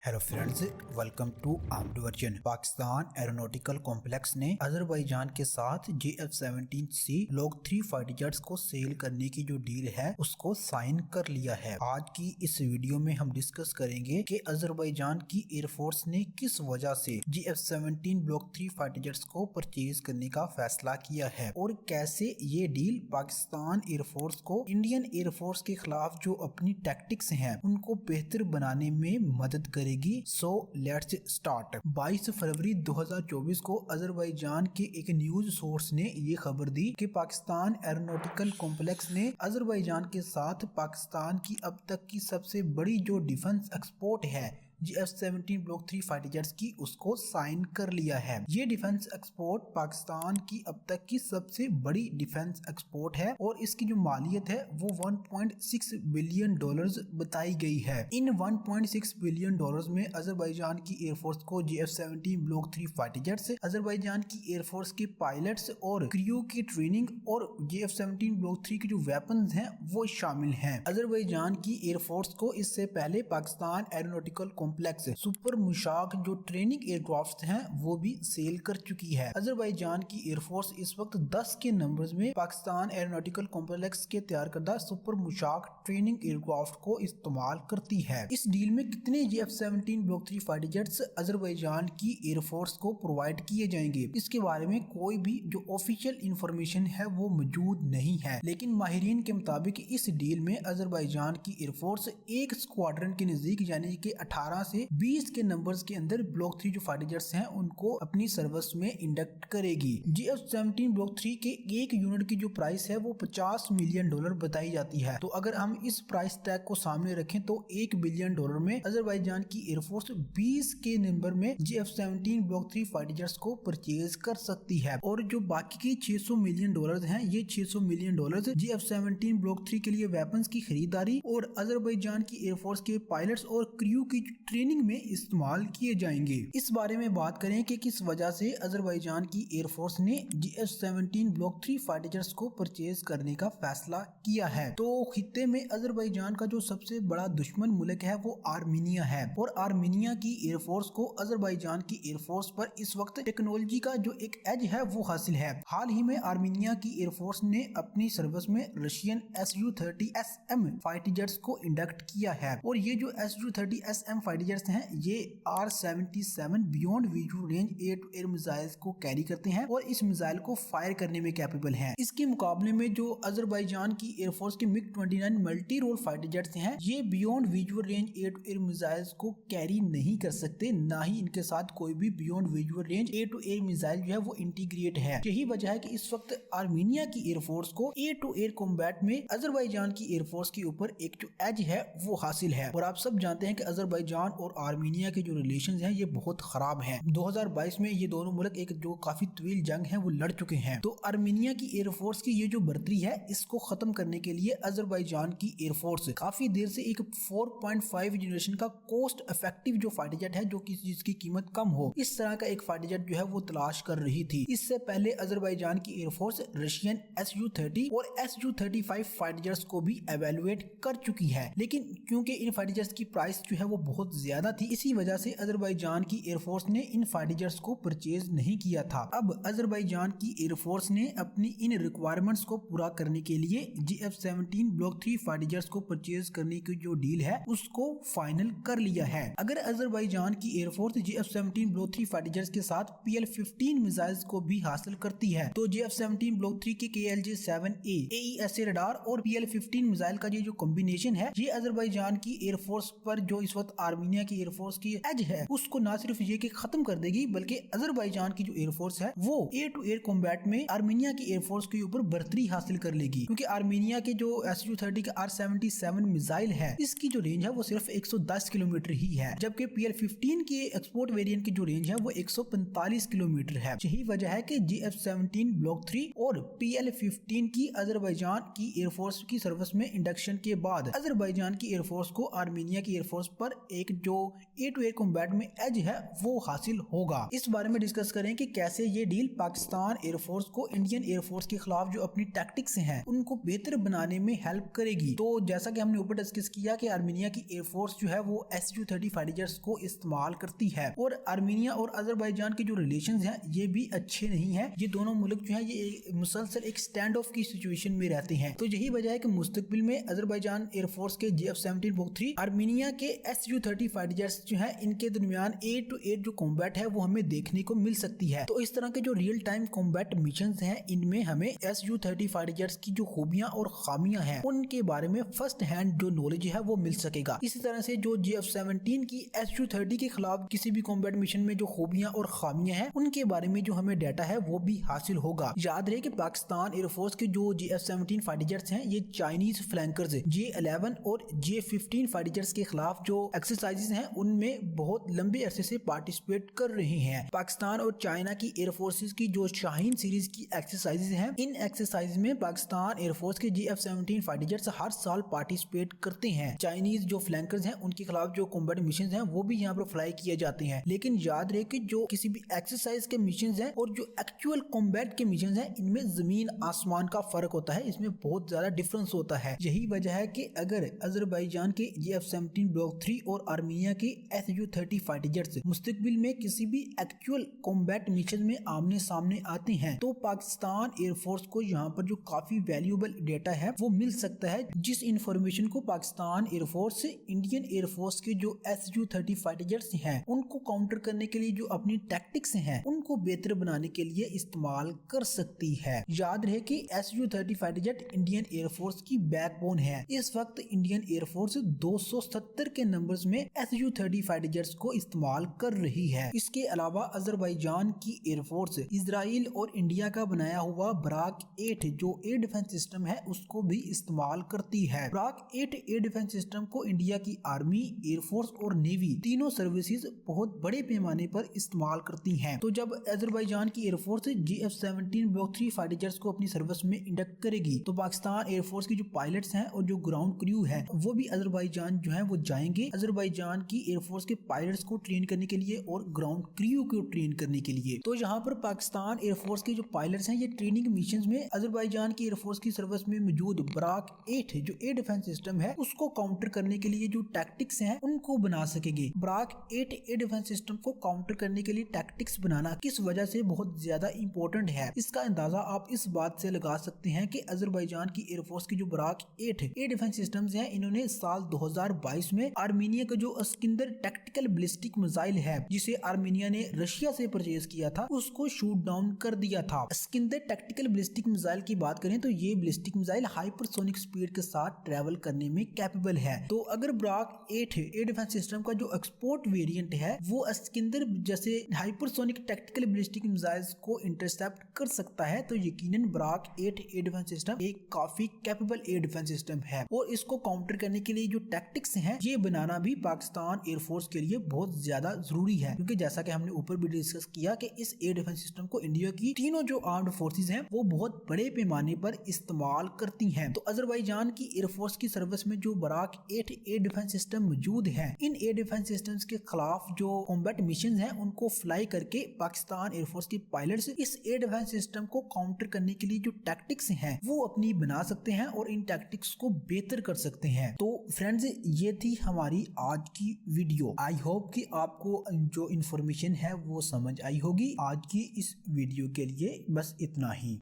Hello friends, welcome to armed version. Pakistan aeronautical complex ने Azerbaijan के साथ JF-17C ब्लॉक 3 फाइटर जेट्स को sale करने की जो डील है उसको साइन कर लिया है। आज की इस वीडियो में हम डिस्कस करेंगे कि अजरबैजान की एयरफोर्स ने किस वजह से JF-17 ब्लॉक 3 फाइटर जेट्स को परचेज करने का फैसला किया है और कैसे ये डील पाकिस्तान एयरफोर्स को इंडियन एयरफोर्स के खिलाफ जो अपनी टैक्टिक्स हैं उनको बेहतर बनाने में मदद करेगी। So let's start. 22 फरवरी 2024 को अजरबैजान के एक न्यूज सोर्स ने ये खबर दी कि पाकिस्तान एरोनॉटिकल कॉम्प्लेक्स ने अजरबैजान के साथ पाकिस्तान की अब तक की सबसे बड़ी जो डिफेंस एक्सपोर्ट है JF-17 ब्लॉक 3 फाइटर जेट्स की उसको साइन कर लिया है। ये डिफेंस एक्सपोर्ट पाकिस्तान की अब तक की सबसे बड़ी डिफेंस एक्सपोर्ट है और इसकी जो मालियत है वो 1.6 बिलियन डॉलर्स बताई गई है। इन 1.6 बिलियन डॉलर्स में अजरबैजान की एयरफोर्स को JF-17 block 3 fighter jets, Azerbaijan की एयरफोर्स के पायलट्स और क्रू की ट्रेनिंग और JF-17 ब्लॉक 3 के जो वेपन्स हैं वो शामिल हैं। अजरबैजान की एयरफोर्स को इससे पहले पाकिस्तान एरोनॉटिकल कॉम्प्लेक्स सुपर मुशाक जो ट्रेनिंग एयरक्राफ्ट हैं वो भी सेल कर चुकी है। अजरबैजान की एयरफोर्स इस वक्त 10 के नंबर्स में पाकिस्तान एरोनॉटिकल कॉम्प्लेक्स के तैयार करदा सुपर मुशाक ट्रेनिंग एयरक्राफ्ट को इस्तेमाल करती है। इस डील में कितने JF-17 block 3 fighter jets Azerbaijan की एयरफोर्स को प्रोवाइड किए जाएंगे इसके बारे में कोई भी जो ऑफिशियल इंफॉर्मेशन है वो मौजूद नहीं है, लेकिन माहिरीन के मुताबिक इस डील में अजरबैजान की एयरफोर्स एक स्क्वाड्रन के नजदीक यानी कि 18 से 20 के नंबर्स के अंदर ब्लॉक 3 जो फाइटर जेट्स हैं उनको अपनी सर्विस में इंडक्ट करेगी। JF-17 ब्लॉक 3 के एक यूनिट की जो प्राइस है वो 50 मिलियन डॉलर बताई जाती है। तो अगर हम इस प्राइस टैग को सामने रखें तो 1 बिलियन डॉलर में अजरबैजान की एयरफोर्स 20 के नंबर में JF-17 ब्लॉक 3 फाइटर जेट्स को परचेज कर सकती है और जो बाकी की 600 मिलियन डॉलर हैं ये 600 मिलियन डॉलर JF-17 ब्लॉक 3 के लिए वेपन्स की खरीदारी और अजरबैजान की एयरफोर्स के पायलट्स और क्रू की ट्रेनिंग में इस्तेमाल किए जाएंगे। इस बारे में बात करें कि किस वजह से अजरबैजान की एयरफोर्स ने JF-17 ब्लॉक 3 फाइटर जेट्स को परचेज करने का फैसला किया है। तो खित्ते में अजरबैजान का जो सबसे बड़ा दुश्मन मुल्क है वो आर्मीनिया है और आर्मीनिया की एयरफोर्स को अजरबैजान की एयरफोर्स पर इस वक्त टेक्नोलॉजी का जो एक एज है वो हासिल है। हाल ही में आर्मीनिया की एयरफोर्स ने अपनी सर्विस में रशियन Su-30SM फाइटर जेट्स को इंडक्ट किया है और ये जो Su-30SM फाइटर जेट्स हैं ये R-77 beyond visual range air to air missiles को कैरी करते हैं और इस मिसाइल को फायर करने में कैपेबल हैं। इसके मुकाबले में जो अजरबैजान की एयरफोर्स के MiG-29 multi role fighter jets हैं ये beyond visual range air to air missiles को कैरी नहीं कर सकते, ना ही इनके साथ कोई भी beyond visual range air to air missile जो है वो इंटीग्रेट है। यही वजह है कि इस वक्त आर्मीनिया की एयरफोर्स को एयर टू एयर कॉम्बैट में अजरबैजान की एयरफोर्स के ऊपर एक जो एज है वो हासिल है। और आप सब जानते हैं कि अजरबैजान और आर्मीनिया के जो रिलेशंस हैं ये बहुत खराब हैं। 2022 में ये दोनों मुल्क एक जो काफी तवील जंग है वो लड़ चुके हैं। तो आर्मीनिया की एयरफोर्स की ये जो बढ़तरी है इसको खत्म करने के लिए अजरबैजान की एयरफोर्स काफी देर से एक 4.5 जनरेशन का कोस्ट इफेक्टिव जो फाइटर जेट है जो कि जिसकी कीमत कम हो इस तरह का एक फाइटर जेट जो है वो तलाश कर रही थी। इससे पहले अजरबैजान की एयरफोर्स रशियन Su-30 और Su-35 फाइटर जेट्स को भी एवेलुएट कर चुकी है, लेकिन क्योंकि इन फाइटर जेट्स की प्राइस जो है वो बहुत ज्यादा थी इसी वजह से अजरबैजान की एयरफोर्स ने इन फाइटर जेट्स को परचेज नहीं किया था। अब अजरबैजान की एयरफोर्स ने अपनी इन रिक्वायरमेंट्स को पूरा करने के लिए JF-17 ब्लॉक 3 फाइटर जेट्स को परचेज करने की जो डील है उसको फाइनल कर लिया है। अगर अजरबैजान की air force JF-17 block 3 fighter jets के साथ PL-15 मिसाइल्स को भी हासिल करती है तो JF-17 ब्लॉक 3 के KLJ-7A AESA रडार और PL-15 मिसाइल का ये जो कॉम्बिनेशन है ये अजरबैजान की एयरफोर्स पर जो इस वक्त आर्मीनिया की एयरफोर्स की एज है उसको ना सिर्फ ये कि खत्म कर देगी बल्कि अजरबैजान की जो एयरफोर्स है वो एयर टू एयर कॉम्बैट में आर्मीनिया की एयरफोर्स के ऊपर बढ़तरी हासिल कर लेगी, क्योंकि आर्मीनिया के जो Su-30 का R-77 मिसाइल है इसकी जो रेंज है वो सिर्फ 110 किलोमीटर ही है, जबकि PL-15 के एक्सपोर्ट वेरिएंट की जो रेंज है वो 145 किलोमीटर है। यही वजह है कि JF-17 ब्लॉक 3 और PL-15 की अजरबैजान की एयरफोर्स की सर्विस में इंडक्शन के बाद अजरबैजान की एयरफोर्स को आर्मीनिया की एयरफोर्स पर एक एक जो एयर टू एयर कॉम्बैट में एज है वो हासिल होगा। इस बारे में डिस्कस करें कि कैसे ये डील पाकिस्तान एयरफोर्स को इंडियन एयरफोर्स के खिलाफ जो अपनी टैक्टिक्स हैं उनको बेहतर बनाने में हेल्प करेगी। तो जैसा कि हमने ऊपर डिस्कस किया कि आर्मीनिया की एयरफोर्स जो है वो Su-30 फाइटर जेट्स को इस्तेमाल करती है और आर्मीनिया और अजरबैजान के जो रिलेशंस हैं ये भी अच्छे नहीं है। ये दोनों मुल्क जो है ये मुसलसल एक स्टैंड ऑफ की सिचुएशन में रहते हैं। तो यही वजह है कि मुस्तकबिल में अजरबैजान एयरफोर्स के JF-17 Block 3 आर्मीनिया के Su-30 फाइटर जेट्स जो है इनके दरमियान एयर टू एयर जो कॉम्बैट है वो हमें देखने को मिल सकती है। तो इस तरह के जो रियल टाइम कॉम्बैट मिशंस हैं इनमें हमें Su-30 फाइटर जेट्स की जो खूबियां और खामियां हैं उनके बारे में फर्स्ट हैंड जो नॉलेज है वो मिल सकेगा। इसी तरह से जो JF-17 की Su-30 के खिलाफ किसी भी कॉम्बैट मिशन में जो खूबियां और खामियां हैं उनके बारे में जो हमें डाटा है वो भी हासिल होगा। याद रहे कि पाकिस्तान एयरफोर्स के जो JF-17 फाइटर जेट्स हैं ये चाइनीज फ्लैंकर्स J-11 और J-15 फाइटर जेट्स के खिलाफ जो एक्सरसाइजेस हैं उनमें बहुत लंबे अरसे से पार्टिसिपेट कर रहे हैं। पाकिस्तान और चाइना की एयरफोर्सेस की जो शाहीन सीरीज की एक्सरसाइजेस हैं इन एक्सरसाइज में पाकिस्तान एयरफोर्स के JF-17 फाइटर जेट्स हर साल पार्टिसिपेट करते हैं। चाइनीज जो फ्लैंकर्स हैं उनके खिलाफ जो कॉम्बैट मिशन हैं वो भी यहाँ पर फ्लाई किए जाते हैं। लेकिन याद रहे कि जो किसी भी एक्सरसाइज के मिशन हैं और जो एक्चुअल कॉम्बैट के मिशन हैं इनमें जमीन आसमान का फर्क होता है, इसमें बहुत ज्यादा डिफरेंस होता है। यही वजह है कि अगर अजरबैजान के JF-17 Block 3 और आर्मीनिया के Su-30 फाइटर जेट्स मुस्तकबिल में किसी भी एक्चुअल कॉम्बैट मिशन में आमने सामने आते हैं तो पाकिस्तान एयरफोर्स को यहाँ पर जो काफी वैल्यूएबल डेटा है वो मिल सकता है, जिस इंफॉर्मेशन को पाकिस्तान एयरफोर्स इंडियन एयरफोर्स के जो Su-30 फाइटर जेट्स हैं उनको काउंटर करने के लिए जो अपनी टैक्टिक्स हैं उनको बेहतर बनाने के लिए इस्तेमाल कर सकती है। याद रहे कि Su-30 fighter jet Indian air force की बैकबोन है। इस वक्त इंडियन एयरफोर्स 270 के नंबर्स में Su-30 फाइटर जेट्स को इस्तेमाल कर रही है। इसके अलावा अजरबैजान की एयरफोर्स इजराइल और इंडिया का बनाया हुआ ब्राक 8 जो एयर डिफेंस सिस्टम है उसको भी इस्तेमाल करती है। ब्राक 8 एयर डिफेंस सिस्टम को इंडिया की आर्मी, एयरफोर्स और नेवी तीनों सर्विसेज बहुत बड़े पैमाने पर इस्तेमाल करती हैं। तो जब अजरबैजान की air force JF-17 Block 3 fighter jets को अपनी सर्विस में इंडक्ट करेगी तो पाकिस्तान एयरफोर्स की जो पायलट्स हैं और जो ग्राउंड क्रू है वो भी अजरबैजान जो है वो जाएंगे अजरबैजान की एयरफोर्स के पायलट्स को ट्रेन करने के लिए और ग्राउंड क्रू को ट्रेन करने के लिए। तो यहाँ पर पाकिस्तान एयरफोर्स के जो पायलट्स हैं ये ट्रेनिंग मिशन में अजरबैजान की एयरफोर्स की सर्विस में मौजूद ब्राक 8 जो एयर डिफेंस सिस्टम है उसको काउंटर करने के लिए जो टैक्टिक्स हैं उनको बना सकेंगे। ब्राक 8 एयर डिफेंस सिस्टम को काउंटर करने के लिए टैक्टिक्स बनाना किस वजह से बहुत ज्यादा इंपॉर्टेंट है इसका अंदाजा आप इस बात से लगा सकते हैं कि अजरबैजान की एयरफोर्स की जो ब्राक 8 एयर डिफेंस सिस्टम्स हैं इन्होंने साल 2022 में आर्मीनिया का जो अस्किंदर टैक्टिकल बैलिस्टिक मिसाइल है जिसे आर्मीनिया ने रशिया से परचेज किया था उसको शूट डाउन कर दिया था। अस्किंदर टैक्टिकल बैलिस्टिक मिसाइल की बात करें तो ये बैलिस्टिक मिसाइल हाइपरसोनिक स्पीड के साथ ट्रेवल करने में कैपेबल है। तो अगर ब्राक 8 एयर डिफेंस सिस्टम का जो एक्सपोर्ट वेरिएंट है वो अस्किंदर जैसे हाइपरसोनिक टैक्टिकल बैलिस्टिक मिसाइल्स को इंटरसेप्ट कर सकता है तो यकीनन ब्राक 8 एयर डिफेंस सिस्टम एक काफी कैपेबल एयर डिफेंस सिस्टम है और इसको काउंटर करने के लिए जो टैक्टिक्स हैं ये बनाना भी पाकिस्तान एयरफोर्स के लिए बहुत ज्यादा जरूरी है, क्योंकि जैसा कि हमने ऊपर भी डिस्कस किया कि इस एयर डिफेंस सिस्टम को इंडिया की तीनों जो आर्म्ड फोर्सेस हैं वो बहुत बड़े पैमाने पर इस्तेमाल करती हैं। तो अजरबैजान की एयरफोर्स की सर्विस में जो ब्राक 8 एयर डिफेंस सिस्टम मौजूद है इन एयर डिफेंस सिस्टम्स के खिलाफ जो कॉम्बैट मिशन हैं उनको फ्लाई करके पाकिस्तान एयरफोर्स के पायलट्स इस एयर डिफेंस सिस्टम को काउंटर करने के लिए जो टैक्टिक्स हैं वो अपनी बना सकते हैं और इन टैक्टिक्स को बेहतर कर सकते हैं। तो फ्रेंड्स ये थी हमारी आज की वीडियो। आई होप कि आपको जो इन्फॉर्मेशन है वो समझ आई होगी। आज की इस वीडियो के लिए बस इतना ही।